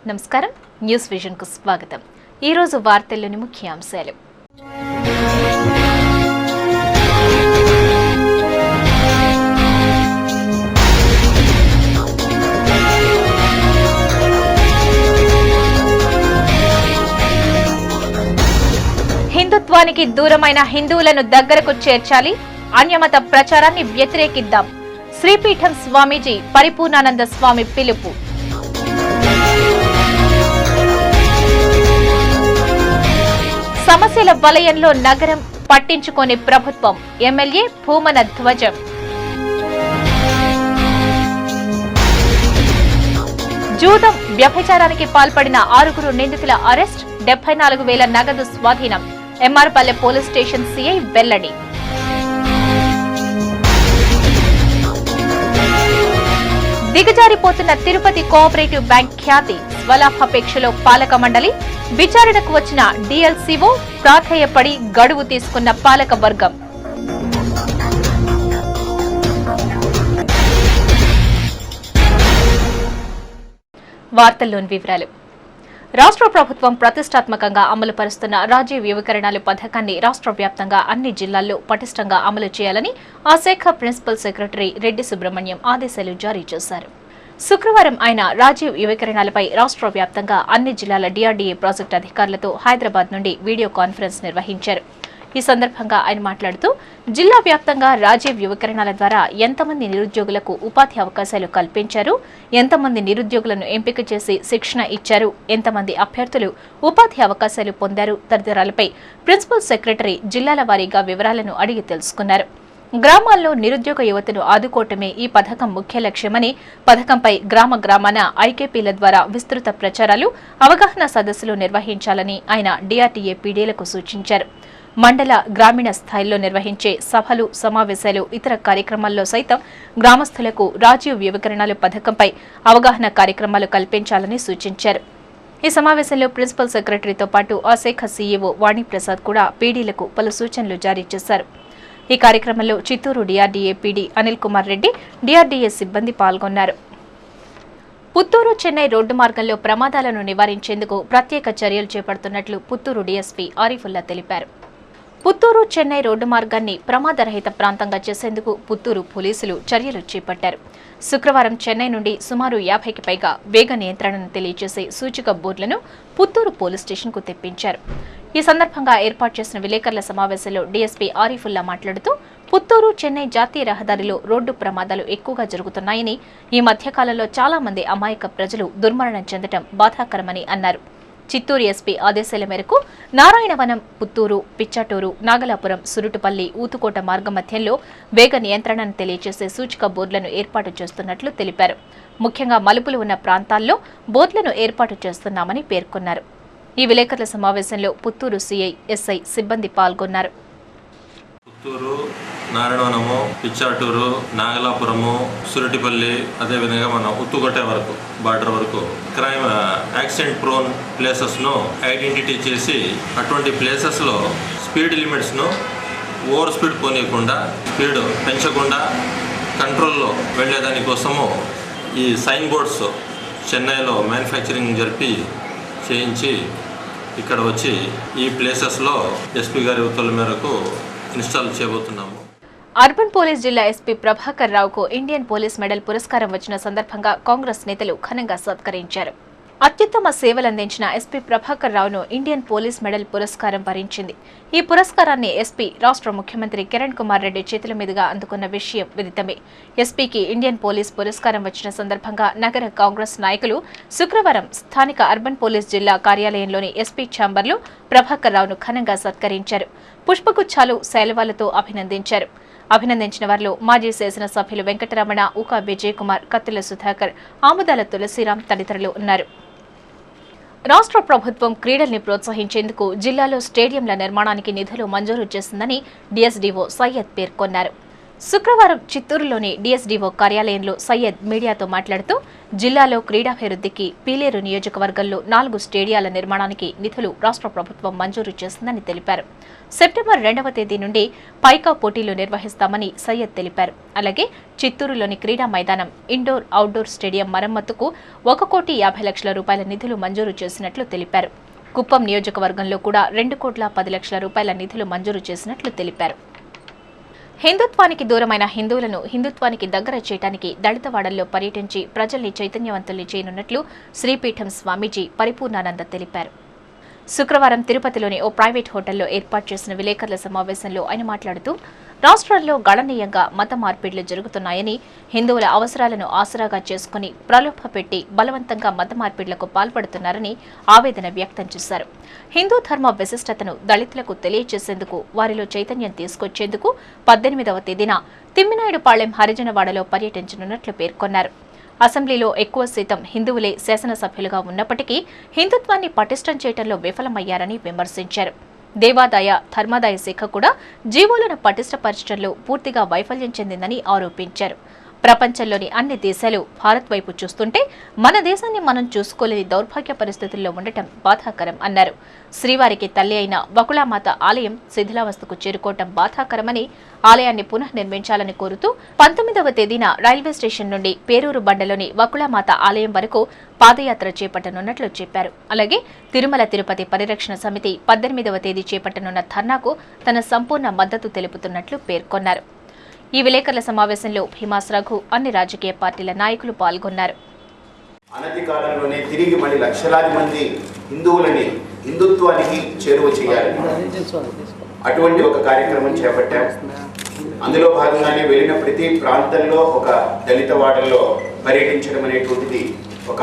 నమస్కారం news vision కు స్వాగతం। ఈ రోజు వార్తల్లోని ముఖ్యాంశాలు। హిందుత్వానికి దూరమైన హిందువులను దగ్గరకు చేర్చాలి, అన్యమత ప్రచారాన్ని వ్యతిరేకిద్దాం। శ్రీపీఠం స్వామీజీ పరిపూర్ణానంద స్వామి పిలుపు। సమస్యల వలయంలో నగరం పట్టించుకోని ప్రభుత్వం, ఎమ్మెల్యే భూమన ధ్వజం। జూదం వ్యభిచారానికి పాల్పడిన 6 నిందితుల అరెస్ట్, 74,000 నగదు స్వాధీనం। ఎంఆర్పల్లె పోలీస్ స్టేషన్ సిఐ వెల్లడి। దిగజారిపోతున్న తిరుపతి కోఆపరేటివ్ బ్యాంక్ ఖ్యాతి, స్వలాభాపేక్షలో పాలక మండలి, విచారణకు వచ్చిన డిఎల్సిఓ ప్రాధేయపడి గడువు తీసుకున్న పాలక వర్గం। వార్తల్లోని వివరాలు। రాష్ట్ర ప్రభుత్వం ప్రతిష్టాత్మకంగా అమలు పరుస్తున్న రాజీవ్ యువకరణాలు పథకాన్ని రాష్ట్ర వ్యాప్తంగా అన్ని జిల్లాల్లో పటిష్టంగా అమలు చేయాలని ఆ శాఖ ప్రిన్సిపల్ సెక్రటరీ రెడ్డి సుబ్రహ్మణ్యం ఆదేశాలు జారీ చేశారు। శుక్రవారం ఆయన రాజీవ్ యువకరణాలపై రాష్ట్ర వ్యాప్తంగా అన్ని జిల్లాల డిఆర్డీఏ ప్రాజెక్టు అధికారులతో హైదరాబాద్ నుండి వీడియో కాన్ఫరెన్స్ నిర్వహించారు। ఈ సందర్భంగా ఆయన మాట్లాడుతూ జిల్లా వ్యాప్తంగా రాజీవ్ యువకరణాల ద్వారా ఎంతమంది నిరుద్యోగులకు ఉపాధి అవకాశాలు కల్పించారు, ఎంతమంది నిరుద్యోగులను ఎంపిక చేసి శిక్షణ ఇచ్చారు, ఎంతమంది అభ్యర్థులు ఉపాధి అవకాశాలు పొందారు తదితరాలపై ప్రిన్సిపల్ సెక్రటరీ జిల్లాల వారీగా వివరాలను అడిగి తెలుసుకున్నారు। గ్రామాల్లో నిరుద్యోగ యువతను ఆదుకోవటమే ఈ పథకం ముఖ్య లక్ష్యమని, పథకంపై గ్రామాన ఐకేపీల ద్వారా విస్తృత ప్రచారాలు, అవగాహన సదస్సులు నిర్వహించాలని ఆయన డిఆర్డీఏ పీడీలకు సూచించారు। మండల, గ్రామీణ స్థాయిలో నిర్వహించే సభలు, సమావేశాలు, ఇతర కార్యక్రమాల్లో సైతం గ్రామస్తులకు రాజీవ్ యువకరణాలు పథకంపై అవగాహన కార్యక్రమాలు కల్పించాలని సూచించారు। ఈ సమావేశంలో ప్రిన్సిపల్ సెక్రటరీతో పాటు ఆ శాఖ సీఈఓ వాణిప్రసాద్ కూడా పీడీలకు పలు సూచనలు జారీ చేశారు। ఈ కార్యక్రమంలో Chittoor DRDA PD Anil Kumar Reddy, DRDA సిబ్బంది పాల్గొన్నారు। పుత్తూరు చెన్నై రోడ్డు మార్గంలో ప్రమాదాలను నివారించేందుకు ప్రత్యేక చర్యలు చేపడుతున్నట్లు పుత్తూరు డీఎస్పీ ఆరిఫుల్లా తెలిపారు। పుత్తూరు చెన్నై రోడ్డు మార్గాన్ని ప్రమాదరహిత ప్రాంతంగా చేసేందుకు పుత్తూరు పోలీసులు చర్యలు చేపట్టారు। శుక్రవారం చెన్నై నుండి సుమారు 50కి పైగా వేగ నియంత్రణను తెలియజేసే సూచిక బోర్డులను పుత్తూరు పోలీస్ స్టేషన్కు తెప్పించారు। ఈ సందర్భంగా ఏర్పాటు చేసిన విలేకరుల సమావేశంలో డీఎస్పీ ఆరిఫుల్లా మాట్లాడుతూ పుత్తూరు చెన్నై జాతీయ రహదారిలో రోడ్డు ప్రమాదాలు ఎక్కువగా జరుగుతున్నాయని, ఈ మధ్యకాలంలో చాలా మంది అమాయక ప్రజలు దుర్మరణం చెందడం బాధాకరమని అన్నారు। చిత్తూరు ఎస్పీ ఆదేశాల మేరకు నారాయణవనం, పుత్తూరు, పిచ్చాటూరు, నాగలాపురం, సురుటుపల్లి, ఊతుకోట మార్గ మధ్యంలో వేగ నియంత్రణను తెలియజేసే సూచిక బోర్డులను ఏర్పాటు చేస్తున్నట్లు తెలిపారు। ముఖ్యంగా మలుపులు ఉన్న ప్రాంతాల్లో బోర్డులను ఏర్పాటు చేస్తున్నామని పేర్కొన్నారు। ఈ విలేకరుల సమావేశంలో పుత్తూరు సిఐ, ఎస్ఐ సిబ్బంది పాల్గొన్నారు। పుత్తూరు, నారాయణవనము, పిచ్చాటూరు, నాగలాపురము, సురటిపల్లి, అదేవిధంగా మన ఉత్తుకొట్టే వరకు బార్డర్ వరకు క్రైమ్ యాక్సిడెంట్ ప్రోన్ ప్లేసెస్ను ఐడెంటిటీ చేసి అటువంటి ప్లేసెస్లో స్పీడ్ లిమిట్స్ను ఓవర్ స్పీడ్ పోనీయకుండా, స్పీడ్ పెంచకుండా కంట్రోల్లో వెళ్ళేదానికోసము ఈ సైన్ బోర్డ్స్ చెన్నైలో మ్యానుఫ్యాక్చరింగ్ చేయించి ఇక్కడ వచ్చి ఈ ప్లేసెస్లో ఎస్పీ గారి ఉత్తర్వుల మేరకు ఇన్స్టాల్ చేయబోతున్నాము। అర్బన్ పోలీస్ జిల్లా ఎస్పీ ప్రభాకర్ రావుకు ఇండియన్ పోలీస్ మెడల్ పురస్కారం వచ్చిన సందర్భంగా కాంగ్రెస్ నేతలు ఘనంగా సత్కరించారు। అత్యుత్తమ సేవలందించిన ఎస్పీ ప్రభాకర్ రావును ఇండియన్ పోలీస్ మెడల్ పురస్కారం వరించింది। ఈ పురస్కారాన్ని ఎస్పీ రాష్ట్ర ముఖ్యమంత్రి కిరణ్ కుమార్ రెడ్డి చేతుల మీదుగా అందుకున్న విషయం విదితమే। ఎస్పీకి ఇండియన్ పోలీస్ పురస్కారం వచ్చిన సందర్భంగా నగర కాంగ్రెస్ నాయకులు శుక్రవారం స్థానిక అర్బన్ పోలీస్ జిల్లా కార్యాలయంలోని ఎస్పీ ఛాంబర్లో ప్రభాకర్ రావును ఘనంగా సత్కరించారు। పుష్పగుచ్చాలు, శాలువాలతో అభినందించారు। అభినందించిన వారిలో మాజీ శాసనసభ్యులు వెంకటరమణ, ఉకా విజయ్ కుమార్, కత్తుల సుధాకర్, ఆముదాల తులసిరాం తదితరులు ఉన్నారు। రాష్ట్ర ప్రభుత్వం క్రీడల్ని ప్రోత్సహించేందుకు జిల్లాలో స్టేడియంల నిర్మాణానికి నిధులు మంజూరు చేసిందని డీఎస్డీఓ సయ్యద్ పేర్కొన్నారు। శుక్రవారం చిత్తూరులోని డీఎస్డీఓ కార్యాలయంలో సయ్యద్ మీడియాతో మాట్లాడుతూ జిల్లాలో క్రీడాభివృద్ధికి పీలేరు నియోజకవర్గంలో 4 స్టేడియాల నిర్మాణానికి నిధులు రాష్ట్ర ప్రభుత్వం మంజూరు చేసిందని తెలిపారు. సెప్టెంబర్ 2వ తేదీ నుండి పైకా పోటీలు నిర్వహిస్తామని సయ్యద్ తెలిపారు. అలాగే చిత్తూరులోని క్రీడా మైదానం, ఇండోర్, అవుట్డోర్ స్టేడియం మరమ్మతుకు 1,50,00,000 నిధులు మంజూరు చేసినట్లు తెలిపారు. కుప్పం నియోజకవర్గంలో కూడా 2,10,00,000 నిధులు మంజూరు చేసినట్లు తెలిపారు. హిందుత్వానికి దూరమైన హిందువులను హిందుత్వానికి దగ్గర చేయడానికి దళితవాడల్లో పర్యటించి ప్రజల్ని చైతన్యవంతుల్ని చేయనున్నట్లు శ్రీపీఠం స్వామీజీ పరిపూర్ణానంద తెలిపారు. శుక్రవారం తిరుపతిలోని ఓ ప్రైవేట్ హోటల్లో ఏర్పాటు చేసిన విలేకరుల సమావేశంలో ఆయన మాట్లాడుతూ రాష్ట్రాల్లో గణనీయంగా మత మార్పిడులు జరుగుతున్నాయని, హిందువుల అవసరాలను ఆసరాగా చేసుకుని ప్రలోభపెట్టి బలవంతంగా మత మార్పిడులకు పాల్పడుతున్నారని ఆవేదన వ్యక్తం చేశారు. హిందూ ధర్మ విశిష్టతను దళితులకు తెలియజేసేందుకు, వారిలో చైతన్యం తీసుకొచ్చేందుకు 18వ తేదీన తిమ్మినాయుడుపాళెం హరిజనవాడలో పర్యటించనున్నట్లు పేర్కొన్నారు. అసెంబ్లీలో ఎక్కువ శాతం హిందువులే శాసనసభ్యులుగా ఉన్నప్పటికీ హిందుత్వాన్ని పటిష్టం చేయడంలో విఫలమయ్యారని విమర్శించారు. దేవాదాయ ధర్మాదాయ శాఖ కూడా జీవోలను పటిష్టపరచడంలో పూర్తిగా వైఫల్యం చెందిందని ఆరోపించారు. ప్రపంచంలోని అన్ని దేశాలు భారత్ వైపు చూస్తుంటే మన దేశాన్ని మనం చూసుకోలేని దౌర్భాగ్య పరిస్థితుల్లో ఉండటం బాధాకరం అన్నారు. శ్రీవారికి తల్లి అయిన వకుళామాత ఆలయం శిథిలావస్థకు చేరుకోవటం బాధాకరమని, ఆలయాన్ని పునఃనిర్మించాలని కోరుతూ 19వ తేదీన రైల్వే స్టేషన్ నుండి పేరూరు బండలోని వకుళామాత ఆలయం వరకు పాదయాత్ర చేపట్టనున్నట్లు చెప్పారు. అలాగే తిరుమల తిరుపతి పరిరక్షణ సమితి 18వ తేదీ చేపట్టనున్న ధర్నాకు తన సంపూర్ణ మద్దతు తెలుపుతున్నట్లు పేర్కొన్నారు. ఈ విలేకరుల సమావేశంలో భీమాస్ రఘు, అన్ని రాజకీయ పార్టీల నాయకులు పాల్గొన్నారు. అనతి కాలంలోనే తిరిగి మళ్ళీ లక్షలాది మంది హిందువులని హిందుత్వానికి చేరువ చేయాలి. అటువంటి ఒక కార్యక్రమం చేపట్టాం. అందులో భాగంగానే వెళ్ళిన ప్రతి ప్రాంతంలో ఒక దళిత వాడల్లో పర్యటించడం అనేటువంటిది ఒక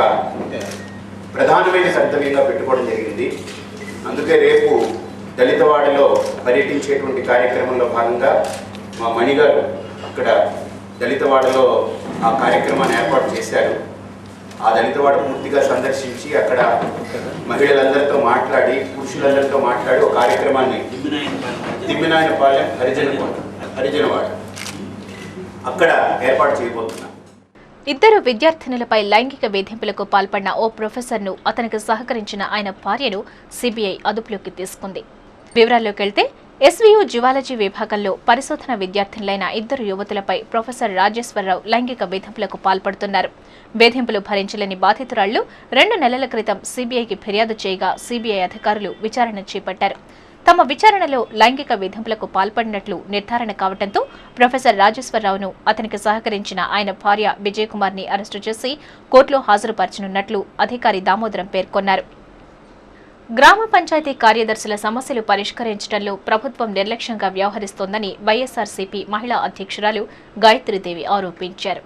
ప్రధానమైన కర్తవ్యంగా పెట్టుకోవడం జరిగింది. అందుకే రేపు దళిత వాడలో పర్యటించేటువంటి కార్యక్రమంలో భాగంగా మా మణిగారు అక్కడ దళితవాడలో ఆ కార్యక్రమాన్ని ఏర్పాటు చేశారు. ఆ దళితవాడ పూర్తిగా సందర్శించి అక్కడ మహిళలందరితో మాట్లాడి, పురుషులందరితో మాట్లాడి ఒక కార్యక్రమాన్ని తిమ్మినాయనపాలెం హరిజనవాడ అక్కడ ఏర్పాటు చేయబోతున్నారు. ఇద్దరు విద్యార్థినులపై లైంగిక వేధింపులకు పాల్పడిన ఓ ప్రొఫెసర్ను, అతనికి సహకరించిన ఆయన భార్యను సిబిఐ అదుపులోకి తీసుకుంది. వివరాల్లోకి వెళ్తే ఎస్వీయు జువాలజీ విభాగంలో పరిశోధన విద్యార్థినులైన ఇద్దరు యువతులపై ప్రొఫెసర్ రాజేశ్వరరావు లైంగిక వేధింపులకు పాల్పడుతున్నారు. వేధింపులు భరించలేని బాధితురాళ్లు 2 నెలల క్రితం సిబిఐకి ఫిర్యాదు చేయగా సిబిఐ అధికారులు విచారణ చేపట్టారు. తమ విచారణలో లైంగిక వేధింపులకు పాల్పడినట్లు నిర్ధారణ కావడంతో ప్రొఫెసర్ రాజేశ్వరరావును, అతనికి సహకరించిన ఆయన భార్య విజయకుమార్ని అరెస్టు చేసి కోర్టులో హాజరుపరచనున్నట్లు అధికారి దామోదరం పేర్కొన్నారు. గ్రామ పంచాయతీ కార్యదర్శుల సమస్యలు పరిష్కరించడంలో ప్రభుత్వం నిర్లక్ష్యంగా వ్యవహరిస్తోందని వైఎస్ఆర్సీపీ మహిళా అధ్యక్షురాలు గాయత్రీదేవి ఆరోపించారు.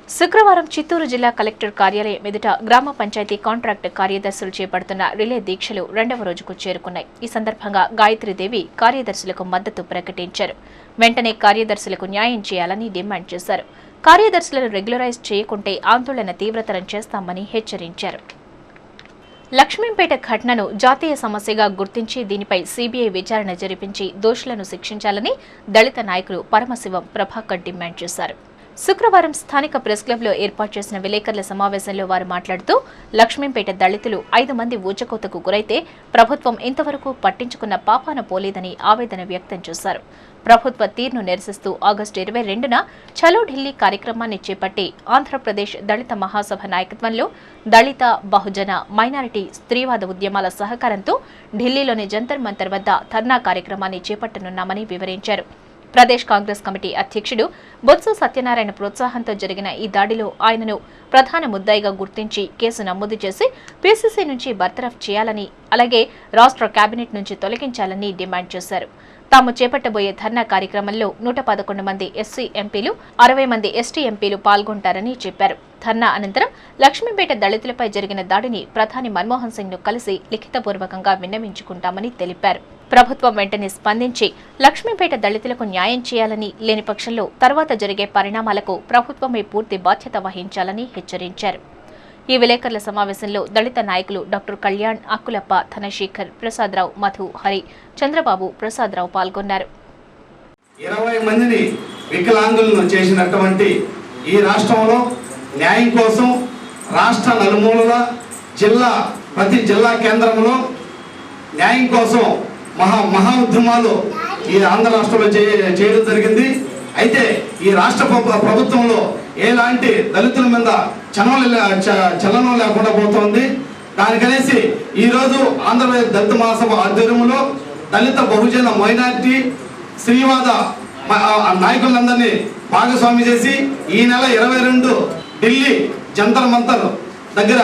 శుక్రవారం చిత్తూరు జిల్లా కలెక్టర్ కార్యాలయం ఎదుట గ్రామ పంచాయతీ కాంట్రాక్ట్ కార్యదర్శులు చేపడుతున్న రిలే దీక్షలు 2వ రోజుకు చేరుకున్నాయి. ఈ సందర్భంగా గాయత్రీదేవి కార్యదర్శులకు మద్దతు ప్రకటించారు. వెంటనే కార్యదర్శులకు న్యాయం చేయాలని డిమాండ్ చేశారు. కార్యదర్శులను రెగ్యులరైజ్ చేయకుంటే ఆందోళన తీవ్రతరం చేస్తామని హెచ్చరించారు. లక్ష్మీంపేట ఘటనను జాతీయ సమస్యగా గుర్తించి దీనిపై సిబిఐ విచారణ జరిపించి దోషులను శిక్షించాలని దళిత నాయకులు పరమశివం ప్రభాకర్ డిమాండ్ చేశారు. శుక్రవారం స్థానిక ప్రెస్ క్లబ్లో ఏర్పాటు చేసిన విలేకరుల సమావేశంలో వారు మాట్లాడుతూ లక్ష్మీంపేట దళితులు 5 మంది ఊచకోతకు గురైతే ప్రభుత్వం ఇంతవరకు పట్టించుకున్న పాపాన పోలేదని ఆవేదన వ్యక్తం చేశారు. ప్రభుత్వ తీరును నిరసిస్తూ ఆగస్టు 22న చలో ఢిల్లీ కార్యక్రమాన్ని చేపట్టి ఆంధ్రప్రదేశ్ దళిత మహాసభ నాయకత్వంలో దళిత, బహుజన, మైనారిటీ, స్త్రీవాద ఉద్యమాల సహకారంతో ఢిల్లీలోని జంతర్ మంతర్ వద్ద ధర్నా కార్యక్రమాన్ని చేపట్టనున్నామని వివరించారు. ప్రదేశ్ కాంగ్రెస్ కమిటీ అధ్యక్షుడు బొత్స సత్యనారాయణ ప్రోత్సాహంతో జరిగిన ఈ దాడిలో ఆయనను ప్రధాన ముద్దాయిగా గుర్తించి కేసు నమోదు చేసి పీసీసీ నుంచి బర్తరఫ్ చేయాలని, అలాగే రాష్ట్ర కేబినెట్ నుంచి తొలగించాలని డిమాండ్ చేశారు. తాము చేపట్టబోయే ధర్నా కార్యక్రమంలో 111 మంది ఎస్సీ ఎంపీలు, 60 మంది ఎస్టీ ఎంపీలు పాల్గొంటారని చెప్పారు. ధర్నా అనంతరం లక్ష్మీపేట దళితులపై జరిగిన దాడిని ప్రధాని మన్మోహన్ సింగ్ ను కలిసి లిఖితపూర్వకంగా విన్నవించుకుంటామని తెలిపారు. ప్రభుత్వం వెంటనే స్పందించి లక్ష్మీపేట దళితులకు న్యాయం చేయాలని, లేని పక్షంలో తర్వాత జరిగే పరిణామాలకు ప్రభుత్వమే పూర్తి బాధ్యత వహించాలని హెచ్చరించారు. ఈ విలేకరుల సమావేశంలో దళిత నాయకులు డాక్టర్ కళ్యాణ్, అక్కులప్ప, ధనశేఖర్, ప్రసాదరావు, మధు, హరి, చంద్రబాబు, ప్రసాదరావు పాల్గొన్నారు. 20 మందిని వికలాంగులను చేసినటువంటి ఈ రాష్ట్రంలో న్యాయం కోసం రాష్ట్ర నలుమూలల ప్రతి జిల్లా కేంద్రంలో న్యాయం కోసం మహా ఉద్యమాలు ఈ ఆంధ్ర రాష్ట్రంలో చేయడం జరిగింది. అయితే ఈ రాష్ట్ర ప్రభుత్వంలో ఎలాంటి దళితుల మీద చలనం లేకుండా పోతోంది. దానికనేసి ఈరోజు ఆంధ్రప్రదేశ్ దళిత మహాసభ ఆధ్వర్యంలో దళిత బహుజన మైనారిటీ శ్రీవాద నాయకులందరినీ భాగస్వామి చేసి ఈ నెల 22 ఢిల్లీ జంతర్ మంతర్ దగ్గర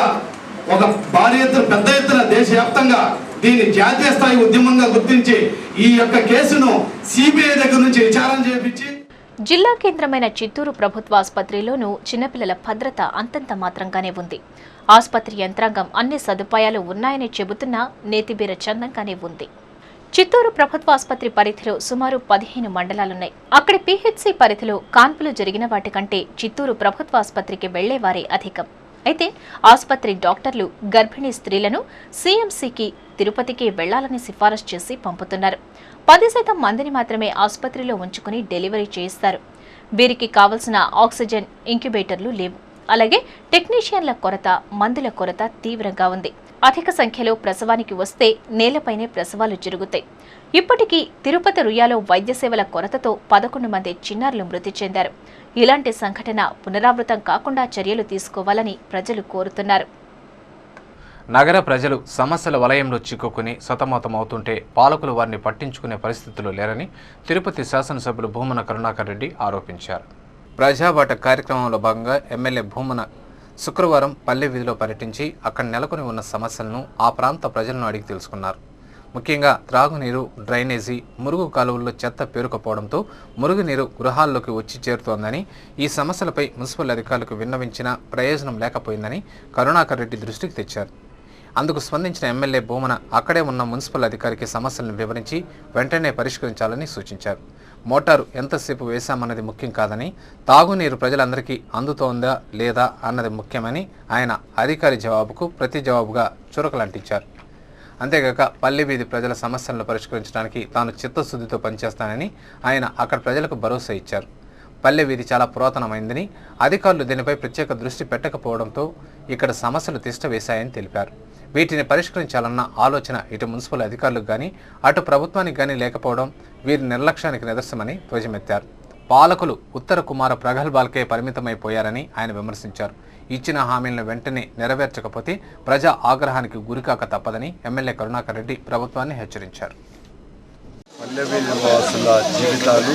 ఒక భారీ ఎత్తున పెద్ద ఎత్తున దేశవ్యాప్తంగా దీన్ని జాతీయ స్థాయి ఉద్యమంగా గుర్తించి ఈ యొక్క కేసును సిబిఐ దగ్గర నుంచి విచారణ చేయించి జిల్లా కేంద్రమైన చిత్తూరు ప్రభుత్వ ఆసుపత్రిలోనూ చిన్నపిల్లల భద్రత అంతంత మాత్రంగానే ఉంది. ఆసుపత్రి యంత్రాంగం అన్ని సదుపాయాలు ఉన్నాయని చెబుతున్నా నేతిబీర చందంగానే ఉంది. చిత్తూరు ప్రభుత్వ ఆసుపత్రి పరిధిలో సుమారు 15 మండలాలున్నాయి. అక్కడి పిహెచ్సి పరిధిలో కాన్పులు జరిగిన వాటి కంటే చిత్తూరు ప్రభుత్వ ఆసుపత్రికి వెళ్లేవారే అధికం. అయితే ఆసుపత్రి డాక్టర్లు గర్భిణీ స్త్రీలను సిఎంసికి తిరుపతికి వెళ్లాలని సిఫారసు చేసి పంపుతున్నారు. 10% మందిని మాత్రమే ఆసుపత్రిలో ఉంచుకుని డెలివరీ చేయిస్తారు. వీరికి కావలసిన ఆక్సిజన్ ఇంక్యుబేటర్లు లేవు. అలాగే టెక్నీషియన్ల కొరత, మందుల కొరత తీవ్రంగా ఉంది. అధిక సంఖ్యలో ప్రసవానికి వస్తే నేలపైనే ప్రసవాలు జరుగుతాయి. ఇప్పటికీ తిరుపతి రుయాలో వైద్య సేవల కొరతతో 11 మంది చిన్నారులు మృతి చెందారు. ఇలాంటి సంఘటన పునరావృతం కాకుండా చర్యలు తీసుకోవాలని ప్రజలు కోరుతున్నారు. నగర ప్రజలు సమస్యల వలయంలో చిక్కుకుని సతమతమవుతుంటే పాలకులు వారిని పట్టించుకునే పరిస్థితులు లేరని తిరుపతి శాసనసభ్యులు భూమన కరుణాకర్ రెడ్డి ఆరోపించారు. ప్రజాబాట కార్యక్రమంలో భాగంగా ఎమ్మెల్యే భూమన శుక్రవారం పల్లె వీధిలో పర్యటించి అక్కడ నెలకొని ఉన్న సమస్యలను ఆ ప్రాంత ప్రజలను అడిగి తెలుసుకున్నారు. ముఖ్యంగా త్రాగునీరు, డ్రైనేజీ, మురుగు కాలువల్లో చెత్త పేరుకుపోవడంతో మురుగునీరు గృహాల్లోకి వచ్చి చేరుతోందని, ఈ సమస్యలపై మున్సిపల్ అధికారులకు విన్నవించినా ప్రయోజనం లేకపోయిందని కరుణాకర్ రెడ్డి దృష్టికి తెచ్చారు. అందుకు స్పందించిన ఎమ్మెల్యే భూమన అక్కడే ఉన్న మున్సిపల్ అధికారికి సమస్యలను వివరించి వెంటనే పరిష్కరించాలని సూచించారు. మోటారు ఎంతసేపు వేశామన్నది ముఖ్యం కాదని, తాగునీరు ప్రజలందరికీ అందుతోందా లేదా అన్నది ముఖ్యమని ఆయన అధికారి జవాబుకు ప్రతి జవాబుగా చురకలంటించారు. అంతేగాక పల్లె వీధి ప్రజల సమస్యలను పరిష్కరించడానికి తాను చిత్తశుద్ధితో పనిచేస్తానని ఆయన అక్కడ ప్రజలకు భరోసా ఇచ్చారు. పల్లె వీధి చాలా పురాతనమైందని, అధికారులు దీనిపై ప్రత్యేక దృష్టి పెట్టకపోవడంతో ఇక్కడ సమస్యలు తిష్ట వేశాయని తెలిపారు. వీటిని పరిష్కరించాలన్న ఆలోచన ఇటు మున్సిపల్ అధికారులకు కానీ అటు ప్రభుత్వానికి కానీ లేకపోవడం వీరి నిర్లక్ష్యానికి నిదర్శనమని ధ్వజమెత్తారు. పాలకులు ఉత్తర కుమార ప్రగల్భాలకే పరిమితమైపోయారని ఆయన విమర్శించారు. ఇచ్చిన హామీలను వెంటనే నెరవేర్చకపోతే ప్రజా ఆగ్రహానికి గురికాక తప్పదని ఎమ్మెల్యే కరుణాకర్ రెడ్డి ప్రభుత్వాన్ని హెచ్చరించారు. పల్లె వాసుల జీవితాలు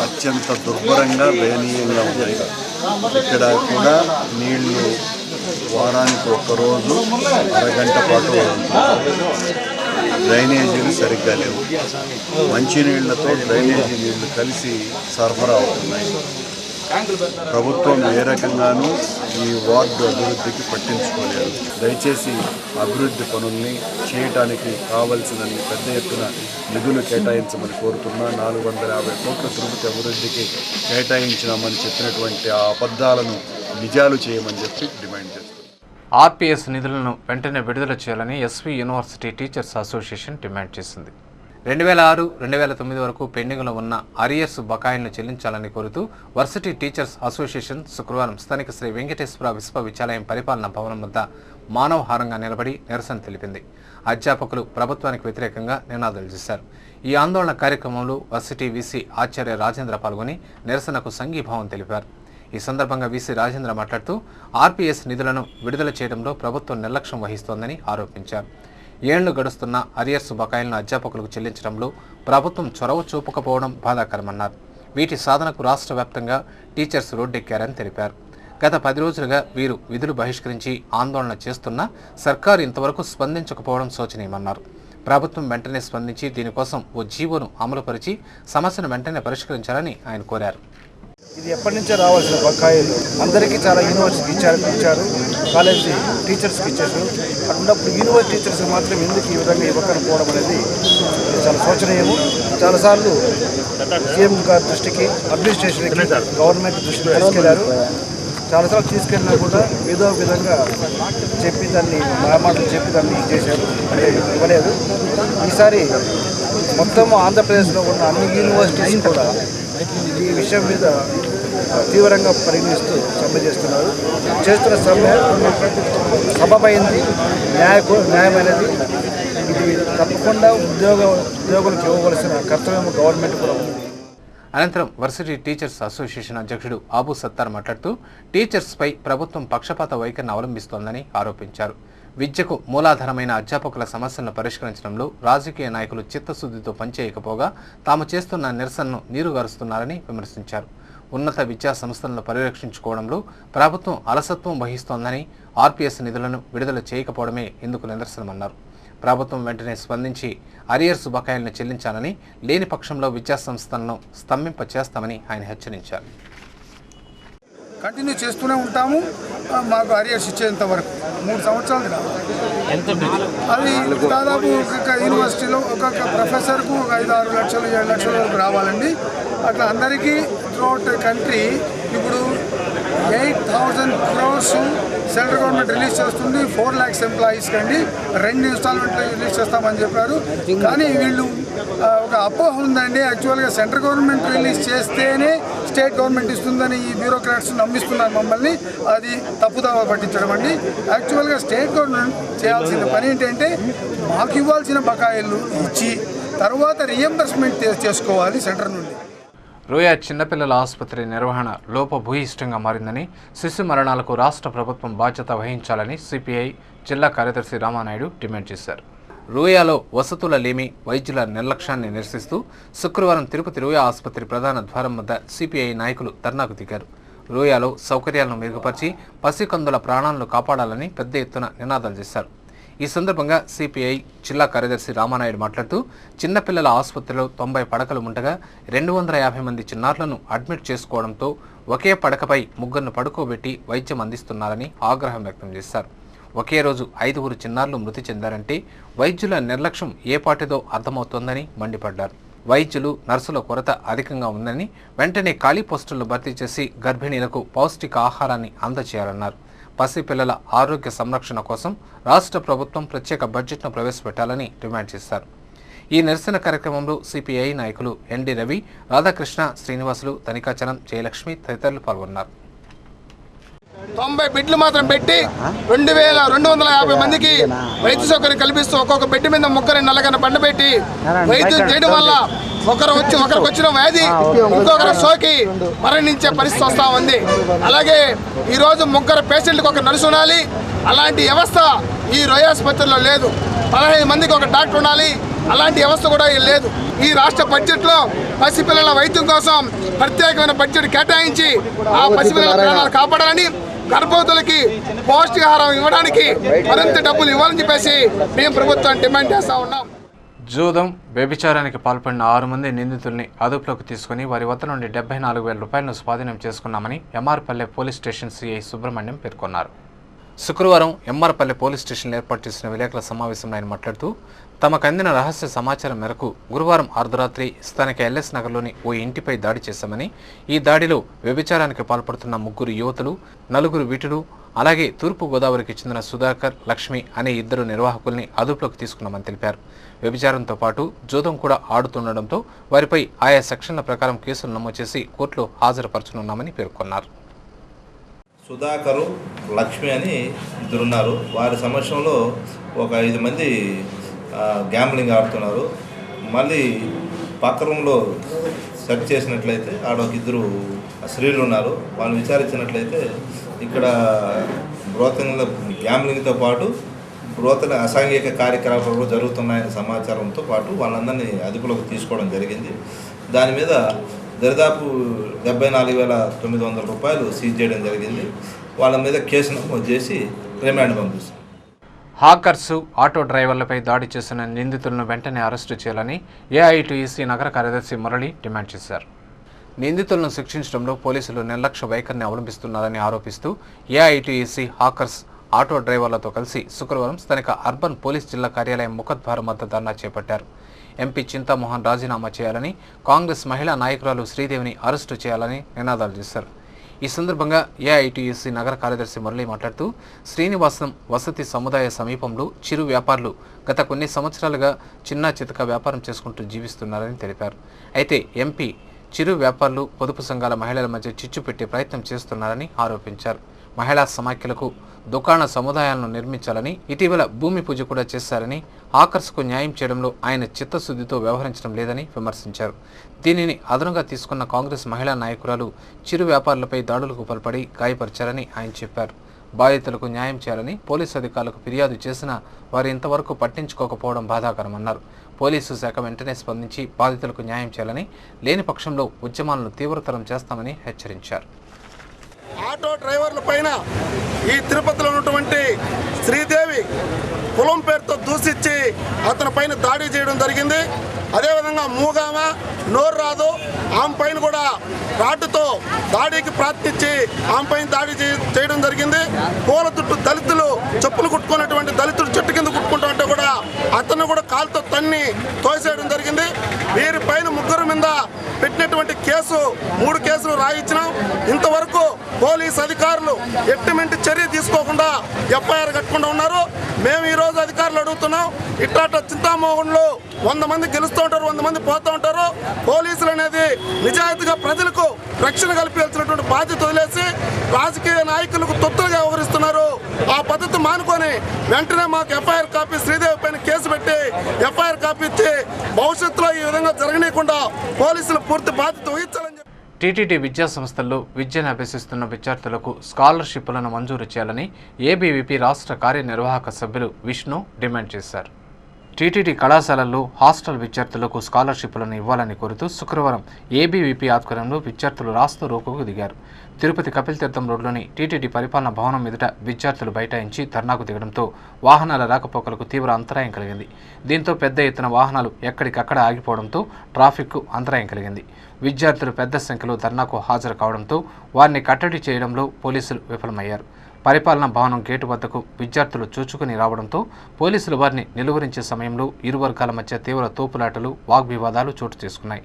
అత్యంత దుర్భరంగా దయనీయంగా ఉన్నాయి. ఇక్కడ కూడా నీళ్లు వారానికి ఒక్కరోజు అరగంట పాటు డ్రైనేజీలు సరిగ్గా లేవు. మంచినీళ్లతో డ్రైనేజీ నీళ్లు కలిసి సరఫరా అవుతున్నాయి. ప్రభుత్వం ఏ రకంగానూ ఈ వార్డు అభివృద్ధికి పట్టించుకోలేదు. దయచేసి అభివృద్ధి పనుల్ని చేయడానికి కావలసినన్ని పెద్ద ఎత్తున నిధులు కేటాయించమని కోరుతున్నా. 450 కోట్ల తిరుపతి అభివృద్ధికి కేటాయించినామని చెప్పినటువంటి ఆ అబద్ధాలను నిజాలు చేయమని చెప్పి డిమాండ్ చేస్తున్నారు. ఆర్పీఎస్ నిధులను వెంటనే విడుదల చేయాలని SV university teachers association demand చేసింది. 2006-2009 వరకు పెండింగ్లో ఉన్న అరియర్స్ బకాయిలను చెల్లించాలని కోరుతూ వర్సిటీ టీచర్స్ అసోసియేషన్ శుక్రవారం స్థానిక శ్రీ వెంకటేశ్వర విశ్వవిద్యాలయం పరిపాలనా భవనం వద్ద మానవహారంగా నిలబడి నిరసన తెలిపింది. అధ్యాపకులు ప్రభుత్వానికి వ్యతిరేకంగా నినాదాలు చేశారు. ఈ ఆందోళన కార్యక్రమంలో వర్సిటీ వీసీ ఆచార్య రాజేంద్ర పాల్గొని నిరసనకు సంఘీభావం తెలిపారు. ఈ సందర్భంగా వీసీ రాజేంద్ర మాట్లాడుతూ ఆర్పీఎస్ నిధులను విడుదల చేయడంలో ప్రభుత్వం నిర్లక్ష్యం వహిస్తోందని ఆరోపించారు. ఏళ్లు గడుస్తున్న అరియర్స్ బకాయిలను అధ్యాపకులకు చెల్లించడంలో ప్రభుత్వం చొరవ చూపకపోవడం బాధాకరమన్నారు. వీటి సాధనకు రాష్ట్ర వ్యాప్తంగా టీచర్స్ రోడ్డెక్కారని తెలిపారు. గత 10 రోజులుగా వీరు విధులు బహిష్కరించి ఆందోళన చేస్తున్నా సర్కారు ఇంతవరకు స్పందించకపోవడం శోచనీయమన్నారు. ప్రభుత్వం వెంటనే స్పందించి దీనికోసం ఓ జీవోను అమలుపరిచి సమస్యను వెంటనే పరిష్కరించాలని ఆయన కోరారు. ఇది ఎప్పటి నుంచో రావాల్సిన బకాయిలు అందరికీ చాలా యూనివర్సిటీకి ఇచ్చారు, కాలేజీ టీచర్స్కి ఇచ్చారు. అన్నప్పుడు యూనివర్సిటీ టీచర్స్కి మాత్రం ఎందుకు ఈ విధంగా ఇవ్వకపోవడం అనేది చాలా శోచనీయము. చాలాసార్లు సీఎం గారి దృష్టికి, అడ్మినిస్ట్రేషన్కి, గవర్నమెంట్ దృష్టికి తీసుకెళ్లారు. చాలాసార్లు తీసుకెళ్ళినా కూడా ఏదో ఒక విధంగా చెప్పి దాన్ని మాటలు చెప్పి దాన్ని చేశారు, అంటే ఇవ్వలేదు. ఈసారి మొత్తం ఆంధ్రప్రదేశ్లో ఉన్న అన్ని యూనివర్సిటీస్ కూడా ఈ విషయం మీద తీవ్రంగా పరిగణిస్తూ సమ్మె చేస్తున్నారు. చేస్తున్న సమ్మె సబబైంది, న్యాయమైనది. ఇది తప్పకుండా ఉద్యోగులకు ఇవ్వవలసిన కర్తవ్యం గవర్నమెంట్ కూడా ఉంది. అనంతరం వర్సిటీ టీచర్స్ అసోసియేషన్ అధ్యక్షుడు ఆబు సత్తార్ మాట్లాడుతూ టీచర్స్పై ప్రభుత్వం పక్షపాత వైఖరిని అవలంబిస్తోందని ఆరోపించారు. విద్యకు మూలాధారమైన అధ్యాపకుల సమస్యలను పరిష్కరించడంలో రాజకీయ నాయకులు చిత్తశుద్ధితో పనిచేయకపోగా తాము చేస్తున్న నిరసనను నీరుగారుస్తున్నారని విమర్శించారు. ఉన్నత విద్యా సంస్థలను పరిరక్షించుకోవడంలో ప్రభుత్వం అలసత్వం వహిస్తోందని, ఆర్పీఎస్ నిధులను విడుదల చేయకపోవడమే ఇందుకు నిదర్శనమన్నారు. ప్రభుత్వం వెంటనే స్పందించి అరియర్స్ బకాయిలను చెల్లించాలని, లేని పక్షంలో విద్యాసంస్థలను స్తంభింపచేస్తామని ఆయన హెచ్చరించారు. కంటిన్యూ చేస్తూనే ఉంటాము, మాకు అరియర్స్ ఇచ్చేంత వరకు 3 సంవత్సరాలు కావాలి. అది దాదాపు ఒక్కొక్క యూనివర్సిటీలో ఒక్కొక్క ప్రొఫెసర్కు 5-6 లక్షలు 7 లక్షల వరకు రావాలండి. అట్లా అందరికీ త్రూఅవుట్ కంట్రీ ఇప్పుడు 8,000 crores సెంట్రల్ గవర్నమెంట్ రిలీజ్ చేస్తుంది. 4 lakhs ఎంప్లాయీస్ కండి 2 ఇన్స్టాల్మెంట్లు రిలీజ్ చేస్తామని చెప్పారు. కానీ వీళ్ళు ఒక అపోహ ఉందండి. యాక్చువల్గా సెంట్రల్ గవర్నమెంట్ రిలీజ్ చేస్తేనే స్టేట్ గవర్నమెంట్ ఇస్తుందని ఈ బ్యూరోక్రాట్స్ నమ్మిస్తున్నారు మమ్మల్ని. అది తప్పుదావ పట్టించడం అండి. యాక్చువల్గా స్టేట్ గవర్నమెంట్ చేయాల్సిన పని ఏంటంటే మాకు ఇవ్వాల్సిన బకాయిలు ఇచ్చి తర్వాత రియంబర్స్మెంట్ చేసుకోవాలి సెంటర్ నుండి. రోయా చిన్నపిల్లల ఆసుపత్రి నిర్వహణ లోపభూయిష్టంగా మారిందని, శిశు మరణాలకు రాష్ట్ర ప్రభుత్వం బాధ్యత వహించాలని సిపిఐ జిల్లా కార్యదర్శి రామానాయుడు డిమాండ్ చేశారు. రోయాలో వసతుల లేమి, వైద్యుల నిర్లక్ష్యాన్ని నిరసిస్తూ శుక్రవారం తిరుపతి రోయా ఆసుపత్రి ప్రధాన ద్వారం వద్ద సిపిఐ నాయకులు ధర్నాకు దిగారు. రోయాలో సౌకర్యాలను మెరుగుపరిచి పసికందుల ప్రాణాలను కాపాడాలని పెద్ద ఎత్తున నినాదాలు చేశారు. ఈ సందర్భంగా సిపిఐ జిల్లా కార్యదర్శి రామానాయుడు మాట్లాడుతూ చిన్నపిల్లల ఆసుపత్రిలో 90 పడకలు ఉండగా 250 మంది చిన్నారులను అడ్మిట్ చేసుకోవడంతో ఒకే పడకపై 3 పడుకోబెట్టి వైద్యం అందిస్తున్నారని ఆగ్రహం వ్యక్తం చేశారు. ఒకే రోజు 5 చిన్నారులు మృతి చెందారంటే వైద్యుల నిర్లక్ష్యం ఏపాటిదో అర్థమవుతోందని మండిపడ్డారు. వైద్యులు, నర్సుల కొరత అధికంగా ఉందని, వెంటనే ఖాళీ పోస్టులను భర్తీ చేసి గర్భిణీలకు పౌష్టిక ఆహారాన్ని అందజేయాలన్నారు. పసిపిల్లల ఆరోగ్య సంరక్షణ కోసం రాష్ట్ర ప్రభుత్వం ప్రత్యేక బడ్జెట్ను ప్రవేశపెట్టాలని డిమాండ్ చేశారు. ఈ నిరసన కార్యక్రమంలో సిపిఐ నాయకులు ఎన్డి రవి, రాధాకృష్ణ, శ్రీనివాసులు, తనికాచలం, జయలక్ష్మి తదితరులు పాల్గొన్నారు. 90 బెడ్లు మాత్రం పెట్టి 2,250 మందికి వైద్య సౌకర్యం కల్పిస్తూ ఒక్కొక్క బెడ్ మీద 3 నల్లగన్న బండ పెట్టి వైద్యం చేయడం వల్ల ఒకరికి వచ్చిన వ్యాధి ఇంకొకరు సోకి మరణించే పరిస్థితి వస్తూ ఉంది. అలాగే ఈరోజు 3 పేషెంట్లకు ఒక నర్సు ఉండాలి. అలాంటి వ్యవస్థ ఈ రోయా ఆసుపత్రిలో లేదు. 15 మందికి ఒక డాక్టర్ ఉండాలి. అలాంటి వ్యవస్థ కూడా లేదు. ఈ రాష్ట్ర బడ్జెట్లో పసిపిల్లల వైద్యం కోసం ప్రత్యేకమైన బడ్జెట్ కేటాయించి ఆ పసిపిల్లల ప్రాణాలు కాపాడాలని, గర్భవతులకి పౌష్టికాహారం ఇవ్వడానికి మరింత డబ్బులు ఇవ్వాలని చెప్పేసి మేము ప్రభుత్వాన్ని డిమాండ్ చేస్తూ ఉన్నాం. జూదం, వ్యభిచారానికి పాల్పడిన 6 మంది నిందితుల్ని అదుపులోకి తీసుకుని వారి వద్ద నుండి 74,000 రూపాయలను స్వాధీనం చేసుకున్నామని ఎంఆర్పల్లె పోలీస్ స్టేషన్ సిఐ సుబ్రహ్మణ్యం పేర్కొన్నారు. శుక్రవారం ఎంఆర్పల్లె పోలీస్ స్టేషన్లో ఏర్పాటు చేసిన విలేకరుల సమావేశంలో ఆయన మాట్లాడుతూ తమకు అందిన రహస్య సమాచారం మేరకు గురువారం అర్ధరాత్రి స్థానిక ఎల్ఎస్ నగర్లోని ఓ ఇంటిపై దాడి చేశామని, ఈ దాడిలో వ్యభిచారానికి పాల్పడుతున్న 3 యువతులు, 4 విటులు, అలాగే తూర్పు గోదావరికి చెందిన సుధాకర్, లక్ష్మి అనే 2 నిర్వాహకుల్ని అదుపులోకి తీసుకున్నామని తెలిపారు. వ్యభిచారంతో పాటు జూదం కూడా ఆడుతుండటంతో వారిపై ఆయా సెక్షన్ల ప్రకారం కేసులు నమోదు చేసి కోర్టులో హాజరుపరచనున్నామని పేర్కొన్నారు. సుధాకరు, లక్ష్మి అని 2 ఉన్నారు. వారి సమక్షంలో ఒక 5 మంది గ్యాంబ్లింగ్ ఆడుతున్నారు. మళ్ళీ పక్క రూమ్లో సెర్చ్ చేసినట్లయితే ఆడ ఒక 2 స్త్రీలు ఉన్నారు. వాళ్ళు విచారించినట్లయితే ఇక్కడ గ్యాంబ్లింగ్తో పాటు బ్రోతల అసాంఘిక కార్యకలాపాలు జరుగుతున్నాయనే సమాచారంతో పాటు వాళ్ళందరినీ అదుపులోకి తీసుకోవడం జరిగింది. దాని మీద దరిదాపు 74,900 రూపాయలు సీజ్ చేయడం జరిగింది. వాళ్ళ మీద కేసు నమోదు చేసి రిమాండ్ పంపిస్తాం. హాకర్స్, ఆటో డ్రైవర్లపై దాడి చేసిన నిందితులను వెంటనే అరెస్టు చేయాలని ఏఐటీయూసీ నగర కార్యదర్శి మురళి డిమాండ్ చేశారు. నిందితులను శిక్షించడంలో పోలీసులు నిర్లక్ష్య వైఖరిని అవలంబిస్తున్నారని ఆరోపిస్తూ ఏఐటీయూసీ హాకర్స్, ఆటో డ్రైవర్లతో కలిసి శుక్రవారం స్థానిక అర్బన్ పోలీస్ జిల్లా కార్యాలయం ముఖద్వారం వద్ద ధర్నా చేపట్టారు. ఎంపీ చింతామోహన్ రాజీనామా చేయాలని, కాంగ్రెస్ మహిళా నాయకురాలు శ్రీదేవిని అరెస్టు చేయాలని నినాదాలు చేశారు. ఈ సందర్భంగా ఏఐటీయూసీ నగర కార్యదర్శి మురళి మాట్లాడుతూ శ్రీనివాసం వసతి సముదాయ సమీపంలో చిరు వ్యాపారులు గత కొన్ని సంవత్సరాలుగా చిన్న చితక వ్యాపారం చేసుకుంటూ జీవిస్తున్నారని తెలిపారు. అయితే ఎంపీ చిరు వ్యాపారులు పొదుపు సంఘాల మహిళల మధ్య చిచ్చు పెట్టే ప్రయత్నం చేస్తున్నారని ఆరోపించారు. మహిళా సమాఖ్యలకు దుకాణ సముదాయాలను నిర్మించాలని ఇటీవల భూమి పూజ కూడా చేశారని, ఆకర్షకు న్యాయం చేయడంలో ఆయన చిత్తశుద్ధితో వ్యవహరించడం లేదని విమర్శించారు. దీనిని అదనుగా తీసుకున్న కాంగ్రెస్ మహిళా నాయకురాలు చిరు వ్యాపారులపై దాడులకు పాల్పడి గాయపరిచారని ఆయన చెప్పారు. బాధితులకు న్యాయం చేయాలని పోలీసు అధికారులకు ఫిర్యాదు చేసినా వారు ఇంతవరకు పట్టించుకోకపోవడం బాధాకరమన్నారు. పోలీసు శాఖ వెంటనే స్పందించి బాధితులకు న్యాయం చేయాలని, లేని పక్షంలో ఉద్యమాలను తీవ్రతరం చేస్తామని హెచ్చరించారు. ఆటో డ్రైవర్ల పైన ఈ తిరుపతిలో ఉన్నటువంటి శ్రీదేవి కులం పేరుతో దూషించి అతని పైన దాడి చేయడం జరిగింది. అదేవిధంగా మూగామ నోరు రాదు ఆమె పైన కూడా రాడ్డుతో దాడికి ప్రయత్నించి ఆమె పైన దాడి చేయడం జరిగింది. పూల తుట్టు దళితులు చెప్పులు కుట్టుకున్నటువంటి దళితులు చెట్టు కింద కుట్టుకుంటూ కూడా అతను కూడా కాలుతో తన్ని తోసేయడం జరిగింది. వీరి పైన ముగ్గురు మీద పెట్టినటువంటి కేసు 3 కేసులు రాయించినాం. ఇంతవరకు పోలీసు అధికారులు ఎటువంటి చర్య తీసుకోకుండా ఎఫ్ఐఆర్ కట్టకుండా ఉన్నారు. మేము ఈరోజు అధికారులు అడుగుతున్నాం, ఇట్లా చింతామోహన్లో 100 మంది గెలుస్తూ ఉంటారు, 100 మంది పోతూ ఉంటారు. పోలీసులు అనేది నిజాయితీగా ప్రజలకు రక్షణ కల్పించాల్సినటువంటి బాధ్యత వదిలేసి రాజకీయ నాయకులకు తొత్తులుగా వ్యవహరిస్తున్నారు. ఆ పద్ధతి మానుకొని వెంటనే మాకు ఎఫ్ఐఆర్ కాపీ శ్రీదేవి పైన కేసు పెట్టి ఎఫ్ఐఆర్ కాపీ ఇచ్చి భవిష్యత్తులో ఈ విధంగా జరగనీయకుండా పోలీసులు పూర్తి బాధ్యత వహించాలని చెప్పి టీటీడీ విద్యా సంస్థల్లో విద్యను అభ్యసిస్తున్న విద్యార్థులకు స్కాలర్షిప్లను మంజూరు చేయాలని ఏబీవీపీ రాష్ట్ర కార్యనిర్వాహక సభ్యులు విష్ణు డిమాండ్ చేశారు. టీటీడీ కళాశాలల్లో హాస్టల్ విద్యార్థులకు స్కాలర్షిప్లను ఇవ్వాలని కోరుతూ శుక్రవారం ఏబీవీపీ ఆధ్వర్యంలో విద్యార్థులు రాస్తా రోకోకు దిగారు. తిరుపతి కపిల్ తీర్థం రోడ్లోని టీటీడీ పరిపాలన భవనం ఎదుట విద్యార్థులు బైఠాయించి ధర్నాకు దిగడంతో వాహనాల రాకపోకలకు తీవ్ర అంతరాయం కలిగింది. దీంతో పెద్ద ఎత్తున వాహనాలు ఎక్కడికక్కడ ఆగిపోవడంతో ట్రాఫిక్కు అంతరాయం కలిగింది. విద్యార్థులు పెద్ద సంఖ్యలో ధర్నాకు హాజరు కావడంతో వారిని కట్టడి చేయడంలో పోలీసులు విఫలమయ్యారు. పరిపాలనా భవనం గేటు వద్దకు విద్యార్థులు చూచుకుని రావడంతో పోలీసులు వారిని నిలువరించే సమయంలో ఇరు వర్గాల మధ్య తీవ్ర తోపులాటలు, వాగ్వివాదాలు చోటు చేసుకున్నాయి.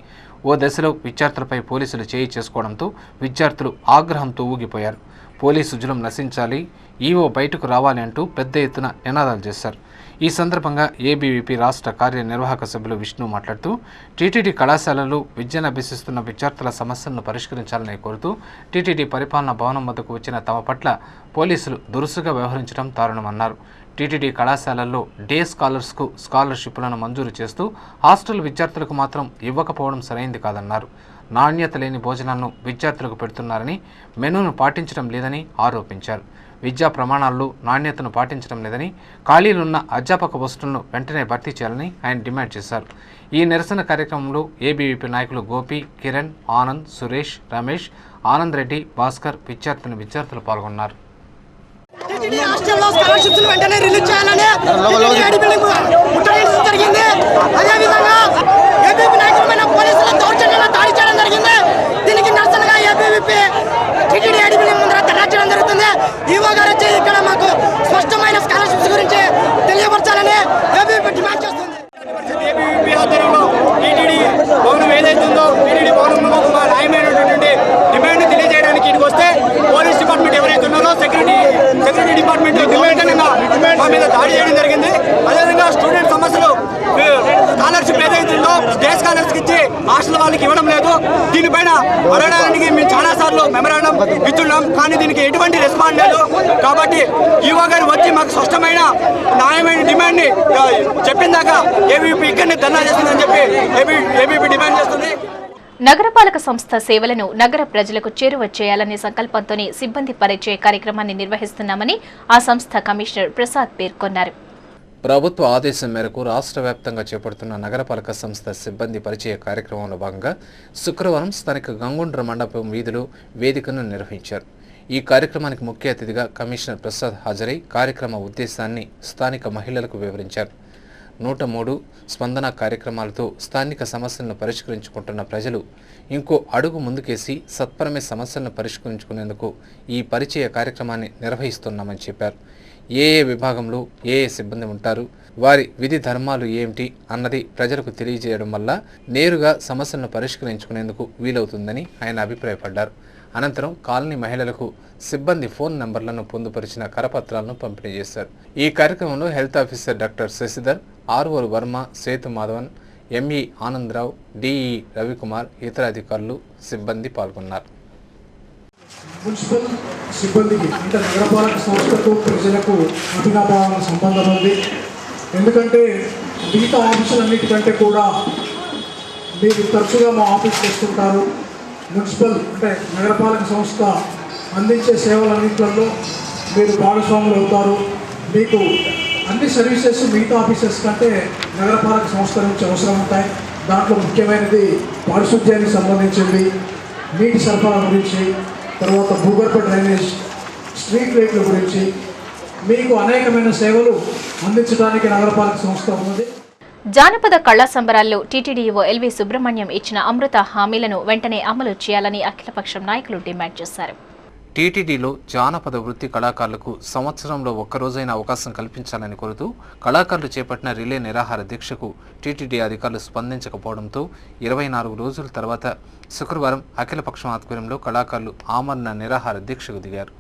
ఓ దశలో విద్యార్థులపై పోలీసులు చేయి చేసుకోవడంతో విద్యార్థులు ఆగ్రహంతో ఊగిపోయారు. పోలీసు జులుం నశించాలి, ఈవో బయటకు రావాలి అంటూ పెద్ద ఎత్తున నినాదాలు చేశారు. ఈ సందర్భంగా ఏబీవీపీ రాష్ట్ర కార్యనిర్వాహక సభ్యులు విష్ణు మాట్లాడుతూ టీటీడీ కళాశాలలు విద్యను అభ్యసిస్తున్న విద్యార్థుల సమస్యలను పరిష్కరించాలని కోరుతూ టీటీడీ పరిపాలనా భవనం వద్దకు వచ్చిన తమ పట్ల పోలీసులు దురుసుగా వ్యవహరించడం దారుణమన్నారు. టీటీడీ కళాశాలల్లో డే స్కాలర్స్కు స్కాలర్షిప్లను మంజూరు చేస్తూ హాస్టల్ విద్యార్థులకు మాత్రం ఇవ్వకపోవడం సరైంది కాదన్నారు. నాణ్యత లేని భోజనాలను విద్యార్థులకు పెడుతున్నారని, మెనూను పాటించడం లేదని ఆరోపించారు. విద్యా ప్రమాణాల్లో నాణ్యతను పాటించడం లేదని, ఖాళీలున్న అధ్యాపక పోస్టులను వెంటనే భర్తీ చేయాలని ఆయన డిమాండ్ చేశారు. ఈ నిరసన కార్యక్రమంలో ఏబీవీపీ నాయకులు గోపి, కిరణ్, ఆనంద్, సురేష్, రమేష్, ఆనంద్ రెడ్డి, భాస్కర్, విద్యార్థులు పాల్గొన్నారు. వెంటనే రిలీజ్ చేయాలని జరిగింది. అదేవిధంగా ఏబీవీపీ నాయకులమైన పోలీసుల దౌర్జన్యంగా దాడి చేయడం జరిగింది. దీనికి నిరసనగా ఏబీవీపీ టీటీడీ ఏడీబీ ముందర ధర్నా చేయడం జరుగుతుంది. ఈవో గారు వచ్చి ఇక్కడ మాకు స్పష్టమైన స్కాలర్షిప్స్ గురించి తెలియపరచాలని ఏబీవీపీ డిమాండ్ చేస్తుంది. ఏబీవీపీ ఆధ్వర్యంలో టీటీడీ భవనం ఏదైతుందో టీటీడీ భవనంలో మా న్యాయమైనటువంటి డిమాండ్ తెలియజేయడానికి ఇక్కడికి వస్తే పోలీస్ డిపార్ట్మెంట్ ఎవరైతే ఉన్నారో సెక్యూరిటీ డిపార్ట్మెంట్ మా మీద దాడి చేయడం జరిగింది. అదేవిధంగా స్టూడెంట్ సమస్యలు స్కాలర్షిప్ ఏదైతుందో డే స్కాలర్స్కి ఇచ్చి హాస్టల్ వాళ్ళకి ఇవ్వడం లేదు. దీనిపైన అడగడానికి మేము చాలాసార్లు మెమరాండం ఇస్తున్నాం, కానీ దీనికి ఎటువంటి రెస్పాండ్ లేదు. కాబట్టి ఈవో గారు వచ్చి మాకు స్పష్టమైన న్యాయమైన డిమాండ్ని చెప్పిందాక ఏబీవీపీ ఇక్కడనే ధర్నా చేస్తుందని చెప్పి ఏబీవీపీ డిమాండ్ చేస్తుంది. నగరపాలక సంస్థ సేవలను నగర ప్రజలకు చేరువ చేయాలనే సంకల్పంతోనే సిబ్బంది పరిచయ కార్యక్రమాన్ని నిర్వహిస్తున్నామని ఆ సంస్థ కమిషనర్ ప్రసాద్ పేర్కొన్నారు. ప్రభుత్వ ఆదేశం మేరకు రాష్ట్ర వ్యాప్తంగా చేపడుతున్న నగరపాలక సంస్థ సిబ్బంది పరిచయ కార్యక్రమంలో భాగంగా శుక్రవారం స్థానిక గంగుండ్ర మండపం వీధిలో వేదికను నిర్వహించారు. ఈ కార్యక్రమానికి ముఖ్య అతిథిగా కమిషనర్ ప్రసాద్ హాజరై కార్యక్రమ ఉద్దేశాన్ని స్థానిక మహిళలకు వివరించారు. 103 స్పందన కార్యక్రమాలతో స్థానిక సమస్యలను పరిష్కరించుకుంటున్న ప్రజలు ఇంకో అడుగు ముందుకేసి సత్వరమే సమస్యలను పరిష్కరించుకునేందుకు ఈ పరిచయ కార్యక్రమాన్ని నిర్వహిస్తున్నామని చెప్పారు. ఏ విభాగంలో ఏ సిబ్బంది ఉంటారు, వారి విధి ధర్మాలు ఏమిటి అన్నది ప్రజలకు తెలియజేయడం వల్ల నేరుగా సమస్యలను పరిష్కరించుకునేందుకు వీలవుతుందని ఆయన అభిప్రాయపడ్డారు. అనంతరం కాలనీ మహిళలకు సిబ్బంది ఫోన్ నంబర్లను పొందుపరిచిన కరపత్రాలను పంపిణీ చేశారు. ఈ కార్యక్రమంలో health officer doctor Sashidhar, RO Varma, Sethu Madhavan, ME Anandarao, DE Ravikumar, ఇతర అధికారులు, సిబ్బంది పాల్గొన్నారు. మున్సిపల్ సిబ్బందికి అంటే నగరపాలక సంస్థకు ప్రజలకు అభినాభావ సంబంధం ఉంది. ఎందుకంటే మిగతా ఆఫీసులన్నిటికంటే కూడా మీరు తరచుగా మా ఆఫీస్కి వస్తుంటారు. మున్సిపల్ అంటే నగరపాలక సంస్థ అందించే సేవలన్నింటిలో మీరు భాగస్వాములు అవుతారు. మీకు అన్ని సర్వీసెస్ మిగతా ఆఫీసెస్ కంటే నగరపాలక సంస్థ నుంచి అవసరం ఉంటాయి. దాంట్లో ముఖ్యమైనది పారిశుద్ధ్యానికి సంబంధించింది, నీటి సరఫరా గురించి, తర్వాత భూగర్భ డ్రైనేజ్, స్ట్రీట్ లైట్ల గురించి మీకు అనేకమైన సేవలు అందించడానికి నగరపాలక సంస్థ ఉన్నది. జానపద కళా సంబరాల్లో టీటీడీఓ ఎల్వి సుబ్రహ్మణ్యం ఇచ్చిన అమృత హామీలను వెంటనే అమలు చేయాలని అఖిలపక్షం నాయకులు డిమాండ్ చేశారు. టీటీడీలో జానపద వృత్తి కళాకారులకు సంవత్సరంలో ఒక్కరోజైన అవకాశం కల్పించాలని కోరుతూ కళాకారులు చేపట్టిన రిలే నిరాహార దీక్షకు టీటీడీ అధికారులు స్పందించకపోవడంతో 24 రోజుల తర్వాత శుక్రవారం అఖిలపక్షం ఆధ్వర్యంలో కళాకారులు ఆమరణ నిరాహార దీక్షకు దిగారు.